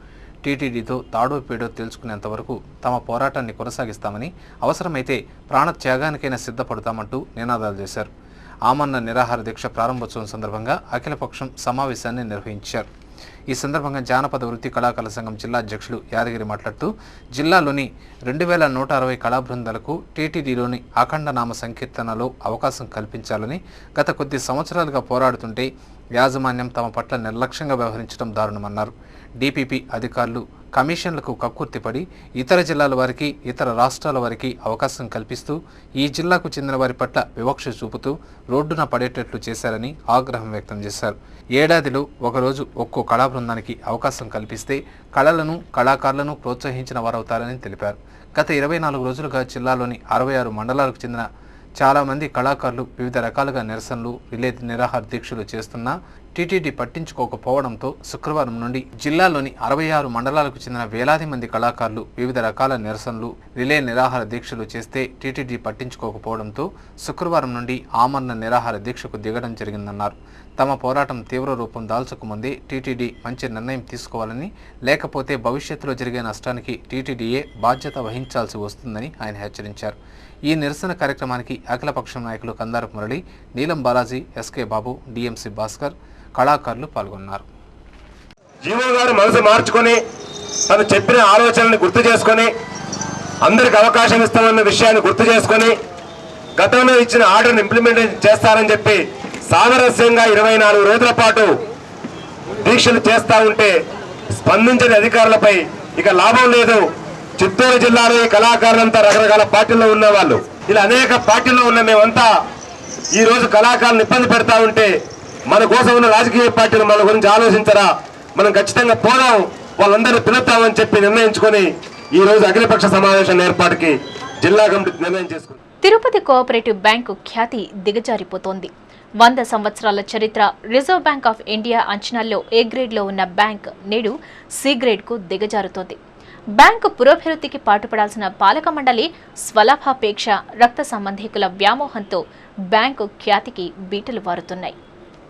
టీటీడీతో తాడో పేడో తెలుసుకునేంత వరకు తమ పోరాటాన్ని కొనసాగిస్తామని, అవసరమైతే ప్రాణత్యాగానికైనా సిద్ధపడతామంటూ నినాదాలు చేశారు. ఆమరణ నిరాహార దీక్ష ప్రారంభోత్సవం సందర్భంగా అఖిలపక్షం సమావేశాన్ని నిర్వహించారు. ఈ సందర్భంగా జానపద వృత్తి కళాకారుల సంఘం జిల్లా అధ్యక్షులు యాదగిరి మాట్లాడుతూ జిల్లాలోని 2160 కళా బృందాలకు టీటీడీలోని అఖండ నామ సంకీర్తనలో అవకాశం కల్పించాలని గత కొద్ది సంవత్సరాలుగా పోరాడుతుంటే యాజమాన్యం తమ పట్ల నిర్లక్ష్యంగా వ్యవహరించడం దారుణమన్నారు. డీపీపీ అధికారులు కమిషన్లకు కక్కుర్తిపడి ఇతర జిల్లాల వారికి, ఇతర రాష్ట్రాల వారికి అవకాశం కల్పిస్తూ ఈ జిల్లాకు చెందిన వారి పట్ల వివక్ష చూపుతూ రోడ్డున పడేటట్లు చేశారని ఆగ్రహం వ్యక్తం చేశారు. ఏడాదిలో ఒకరోజు ఒక్కో కళా బృందానికి అవకాశం కల్పిస్తే కళలను, కళాకారులను ప్రోత్సహించిన వారవుతారని తెలిపారు. గత 24 రోజులుగా జిల్లాలోని 66 మండలాలకు చెందిన చాలామంది కళాకారులు వివిధ రకాలుగా నిరసనలు, రిలే నిరాహార దీక్షలు చేస్తున్నా టీటీడీ పట్టించుకోకపోవడంతో శుక్రవారం నుండి జిల్లాలోని 66 మండలాలకు చెందిన వేలాది మంది కళాకారులు వివిధ రకాల నిరసనలు, రిలే నిరాహార దీక్షలు చేస్తే టీటీడీ పట్టించుకోకపోవడంతో శుక్రవారం నుండి ఆమరణ నిరాహార దీక్షకు దిగడం జరిగిందన్నారు. తమ పోరాటం తీవ్ర రూపం దాల్చకముందే టీటీడీ మంచి నిర్ణయం తీసుకోవాలని, లేకపోతే భవిష్యత్తులో జరిగే నష్టానికి టీటీడీయే బాధ్యత వహించాల్సి వస్తుందని ఆయన హెచ్చరించారు. ఈ నిరసన కార్యక్రమానికి అఖిలపక్షం నాయకులు కందారపు మురళి, నీలం బాలాజీ, ఎస్కే బాబు, డిఎంసి భాస్కర్, కళాకారులు పాల్గొన్నారు. జీవో గారు మనసు మార్చుకొని తను చెప్పిన ఆలోచనని గుర్తు చేసుకొని అందరికి అవకాశం ఇస్తామన్న విషయాన్ని గుర్తు చేసుకొని గతంలో ఇచ్చిన ఆర్డర్ని ఇంప్లిమెంట్ చేస్తారని చెప్పి సామరస్యంగా 24 రోజుల పాటు దీక్షలు చేస్తూ ఉంటే స్పందించని అధికారులపై ఇక లాభం లేదు. చిత్తూరు జిల్లాలో ఈ కళాకారులంతా రకరకాల పార్టీల్లో ఉన్నవాళ్ళు, ఇలా అనేక పార్టీల్లో ఉన్న మేమంతా ఈ రోజు కళాకారులను ఇబ్బంది పెడతా ఉంటే మన కోసం ఉన్న రాజకీయ పార్టీలు మన గురించి ఆలోచించరా, మనం ఖచ్చితంగా పోదాం, వాళ్ళందరినీ పిలుస్తామని చెప్పి నిర్ణయించుకొని ఈ రోజు అఖిలపక్ష సమావేశం ఏర్పాటుకి జిల్లా కమిటీ నిర్ణయం చేసుకుంది. తిరుపతి కోఆపరేటివ్ బ్యాంకు ఖ్యాతి దిగజారిపోతోంది. 100 సంవత్సరాల చరిత్ర, రిజర్వ్ బ్యాంక్ ఆఫ్ ఇండియా అంచనాల్లో ఏ గ్రేడ్లో ఉన్న బ్యాంక్ నేడు సి గ్రేడ్కు దిగజారుతోంది. బ్యాంకు పురోభివృద్ధికి పాటుపడాల్సిన పాలక మండలి స్వలాభాపేక్ష, రక్త సంబంధికుల వ్యామోహంతో బ్యాంకు ఖ్యాతికి బీటలు వారుతున్నాయి.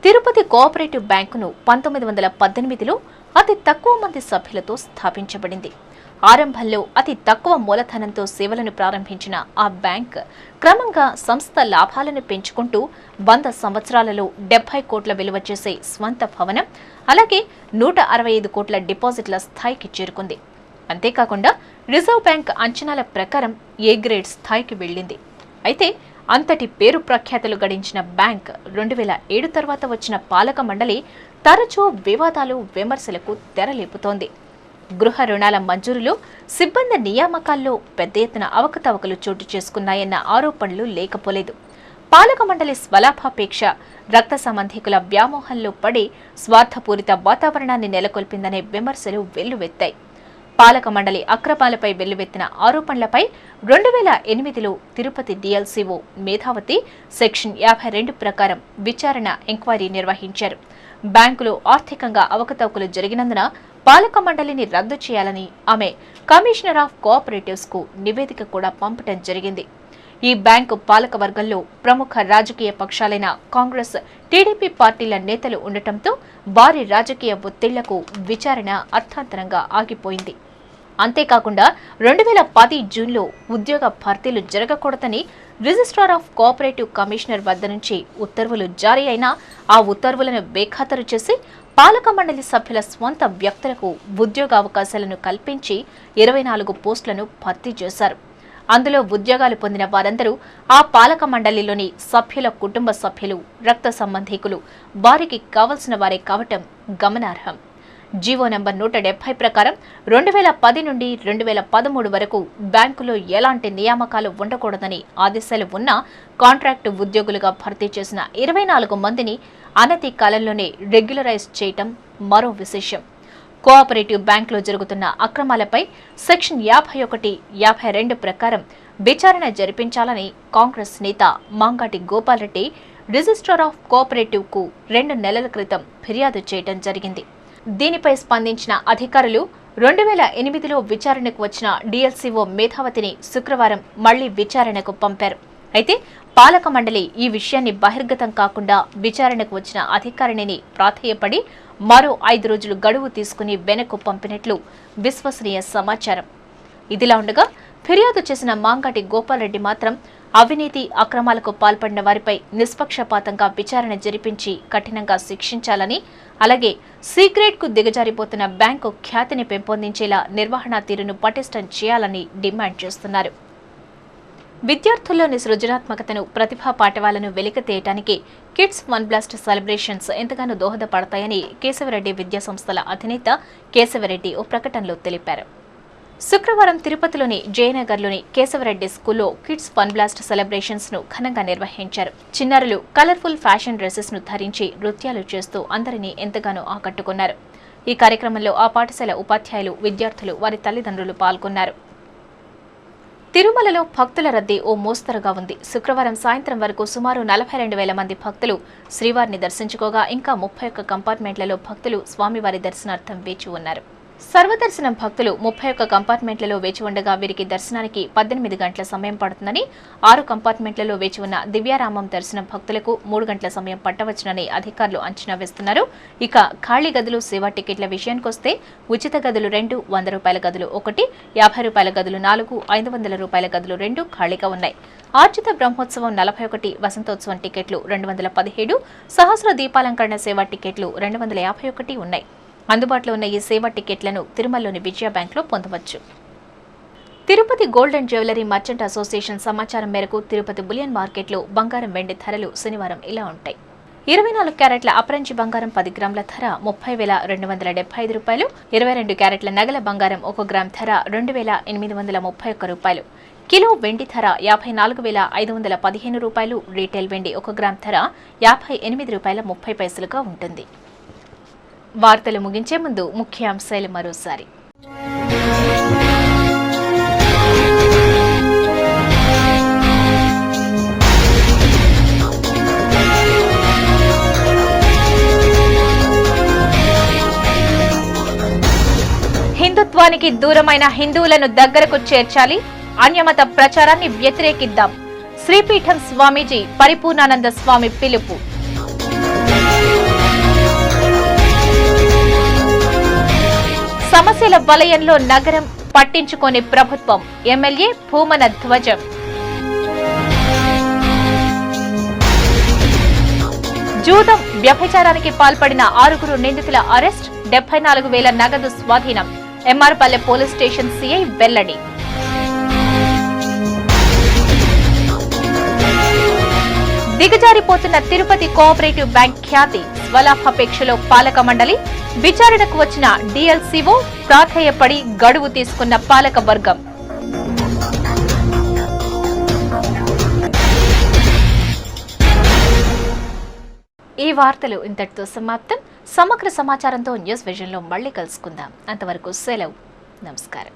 తిరుపతి కోఆపరేటివ్ బ్యాంకును 1918లో అతి తక్కువ మంది సభ్యులతో స్థాపించబడింది. ఆరంభంలో అతి తక్కువ మూలధనంతో సేవలను ప్రారంభించిన ఆ బ్యాంక్ క్రమంగా సంస్థ లాభాలను పెంచుకుంటూ 100 సంవత్సరాలలో 70 కోట్ల విలువ చేసే స్వంత భవనం, అలాగే 165 కోట్ల డిపాజిట్ల స్థాయికి చేరుకుంది. అంతేకాకుండా రిజర్వ్ బ్యాంక్ అంచనాల ప్రకారం ఏ గ్రేడ్ స్థాయికి వెళ్ళింది. అయితే అంతటి పేరు ప్రఖ్యాతులు గడించిన బ్యాంక్ 2007 తర్వాత వచ్చిన పాలక మండలి తరచూ వివాదాలు, విమర్శలకు తెరలేపుతోంది. గృహ రుణాల మంజూరులో, సిబ్బంది నియామకాల్లో పెద్ద ఎత్తున అవకతవకలు చోటు చేసుకున్నాయన్న ఆరోపణలు లేకపోలేదు. పాలక మండలి స్వలాభాపేక్ష, రక్త సంబంధికుల వ్యామోహంలో పడి స్వార్థపూరిత వాతావరణాన్ని నెలకొల్పిందనే విమర్శలు వెల్లువెత్తాయి. పాలక మండలి అక్రమాలపై వెల్లువెత్తిన ఆరోపణలపై 2008లో తిరుపతి డిఎల్సీఓ మేధావతి సెక్షన్ 52 ప్రకారం విచారణ ఎంక్వైరీ నిర్వహించారు. బ్యాంకులో ఆర్థికంగా అవకతవకలు జరిగినందున పాలక మండలిని రద్దు చేయాలని ఆమె కమిషనర్ ఆఫ్ కోఆపరేటివ్స్ కు నివేదిక కూడా పంపడం జరిగింది. ఈ బ్యాంకు పాలక వర్గంలో ప్రముఖ రాజకీయ పక్షాలైన కాంగ్రెస్, టీడీపీ పార్టీల నేతలు ఉండటంతో భారీ రాజకీయ ఒత్తిళ్లకు విచారణ అర్థాంతరంగా ఆగిపోయింది. అంతేకాకుండా 2010 జూన్లో ఉద్యోగ భర్తీలు జరగకూడదని రిజిస్ట్రార్ ఆఫ్ కోఆపరేటివ్ కమిషనర్ వద్ద నుంచి ఉత్తర్వులు జారీ అయినా ఆ ఉత్తర్వులను బేఖాతరు చేసి పాలక మండలి సభ్యుల స్వంత వ్యక్తులకు ఉద్యోగ అవకాశాలను కల్పించి 24 పోస్టులను భర్తీ చేశారు. అందులో ఉద్యోగాలు పొందిన వారందరూ ఆ పాలక మండలిలోని సభ్యుల కుటుంబ సభ్యులు, రక్త సంబంధీకులు, వారికి కావలసిన వారే కావటం గమనార్హం. జీవో నంబర్ 170 ప్రకారం 2010 నుండి 2013 వరకు బ్యాంకులో ఎలాంటి నియామకాలు ఉండకూడదని ఆదేశాలు ఉన్నా కాంట్రాక్టు ఉద్యోగులుగా భర్తీ చేసిన 24 మందిని అనతి కాలంలోనే రెగ్యులరైజ్ చేయటం మరో విశేషం. కోఆపరేటివ్ బ్యాంకులో జరుగుతున్న అక్రమాలపై సెక్షన్ 51, 52 ప్రకారం విచారణ జరిపించాలని కాంగ్రెస్ నేత మాంగాటి గోపాల్రెడ్డి రిజిస్ట్రార్ ఆఫ్ కోఆపరేటివ్కు 2 నెలల క్రితం ఫిర్యాదు చేయడం జరిగింది. దీనిపై స్పందించిన అధికారులు 2008లో విచారణకు వచ్చిన డీఎల్సీఓ మేధావతిని శుక్రవారం మళ్లీ విచారణకు పంపారు. అయితే పాలక మండలి ఈ విషయాన్ని బహిర్గతం కాకుండా విచారణకు వచ్చిన అధికారిని ప్రాధేయపడి మరో 5 రోజులు గడువు తీసుకుని వెనక్కు పంపినట్లు విశ్వసనీయ సమాచారం. ఇదిలా ఉండగా ఫిర్యాదు చేసిన మాంగాటి గోపాల్రెడ్డి మాత్రం అవినీతి అక్రమాలకు పాల్పడిన వారిపై నిష్పక్షపాతంగా విచారణ జరిపించి కఠినంగా శిక్షించాలని, అలాగే సీక్రెట్కు దిగజారిపోతున్న బ్యాంకు ఖ్యాతిని పెంపొందించేలా నిర్వహణా తీరును పటిష్టం చేయాలని డిమాండ్ చేస్తున్నారు. విద్యార్థుల్లోని సృజనాత్మకతను, ప్రతిభా పాఠవాలను వెలికితీయటానికి కిడ్స్ వన్ బ్లాస్ట్ సెలబ్రేషన్స్ ఎంతగానో దోహదపడతాయని కేశవరెడ్డి విద్యా సంస్థల అధినేత కేశవరెడ్డి ఓ ప్రకటనలో తెలిపారు. శుక్రవారం తిరుపతిలోని జయనగర్లోని కేశవరెడ్డి స్కూల్లో కిడ్స్ వన్ బ్లాస్ట్ సెలబ్రేషన్స్ ను ఘనంగా నిర్వహించారు. చిన్నారులు కలర్ఫుల్ ఫ్యాషన్ డ్రెస్సెస్ ను ధరించి నృత్యాలు చేస్తూ అందరినీ ఎంతగానో ఆకట్టుకున్నారు. ఈ కార్యక్రమంలో ఆ పాఠశాల ఉపాధ్యాయులు, విద్యార్థులు, వారి తల్లిదండ్రులు పాల్గొన్నారు. తిరుమలలో భక్తుల రద్దీ ఓ మోస్తరుగా ఉంది. శుక్రవారం సాయంత్రం వరకు సుమారు 42,000 మంది భక్తులు శ్రీవారిని దర్శించుకోగా ఇంకా 31 కంపార్ట్మెంట్లలో భక్తులు స్వామివారి దర్శనార్థం వేచి ఉన్నారు. సర్వదర్శనం భక్తులు 31 కంపార్ట్మెంట్లలో వేచి ఉండగా వీరికి దర్శనానికి 18 గంటల సమయం పడుతుందని, 6 కంపార్ట్మెంట్లలో వేచి ఉన్న దివ్యారామం దర్శనం భక్తులకు 3 గంటల సమయం పట్టవచ్చునని అధికారులు అంచనా వేస్తున్నారు. ఇక ఖాళీ గదులు, సేవా టికెట్ల విషయానికొస్తే ఉచిత గదులు 2, 100 రూపాయల గదులు 1, 50 రూపాయల గదులు 4, 500 రూపాయల గదులు 2 ఖాళీగా ఉన్నాయి. ఆర్జిత బ్రహ్మోత్సవం 41, వసంతోత్సవం టికెట్లు 217, సహస్ర దీపాలంకరణ సేవా టికెట్లు 251 ఉన్నాయి. అందుబాటులో ఉన్న ఈ సేవా టికెట్లను తిరుమలలోని విజయ బ్యాంక్లో పొందవచ్చు. Tirupati gold and jewellery merchant association సమాచారం మేరకు తిరుపతి బులియన్ మార్కెట్లో బంగారం, వెండి ధరలు శనివారం ఇలా ఉంటాయి. 24 క్యారెట్ల అపరంజి బంగారం 10 గ్రాముల ధర 30,275 రూపాయలు. 22 క్యారెట్ల నగల బంగారం 1 గ్రామ్ ధర 2,831 రూపాయలు. కిలో వెండి ధర 54,515 రూపాయలు. రీటైల్ వెండి 1 గ్రామ్ ధర 58 రూపాయల 30 పైసలుగా ఉంటుంది. వార్తలు ముగించే ముందు ముఖ్యాంశాలు మరోసారి. హిందుత్వానికి దూరమైన హిందువులను దగ్గరకు చేర్చాలి, అన్యమత ప్రచారాన్ని వ్యతిరేకిద్దాం. శ్రీపీఠం స్వామీజీ పరిపూర్ణానంద స్వామి పిలుపు. సమస్యల వలయంలో నగరం పట్టించుకోని ప్రభుత్వం, ఎమ్మెల్యే భూమన ధ్వజం. జూదం వ్యభిచారానికి పాల్పడిన 6 నిందితుల అరెస్ట్, 74,000 నగదు స్వాధీనం. ఎంఆర్పల్లె పోలీస్ స్టేషన్ సిఐ వెల్లడి. దిగజారిపోతున్న తిరుపతి కోఆపరేటివ్ బ్యాంక్ ఖ్యాతి, స్వలాభాపేక్షలో పాలక మండలి, విచారణకు వచ్చిన డీఎల్సీఓ, ప్రాధేయపడి గడువు తీసుకున్న పాలక వర్గం. ఈ వార్తలు ఇంతటితో సమాప్తం. సమగ్ర సమాచారంతో న్యూస్ విజన్లో మళ్లీ కలుసుకుందాం. అంతవరకు సెలవు. నమస్కారం.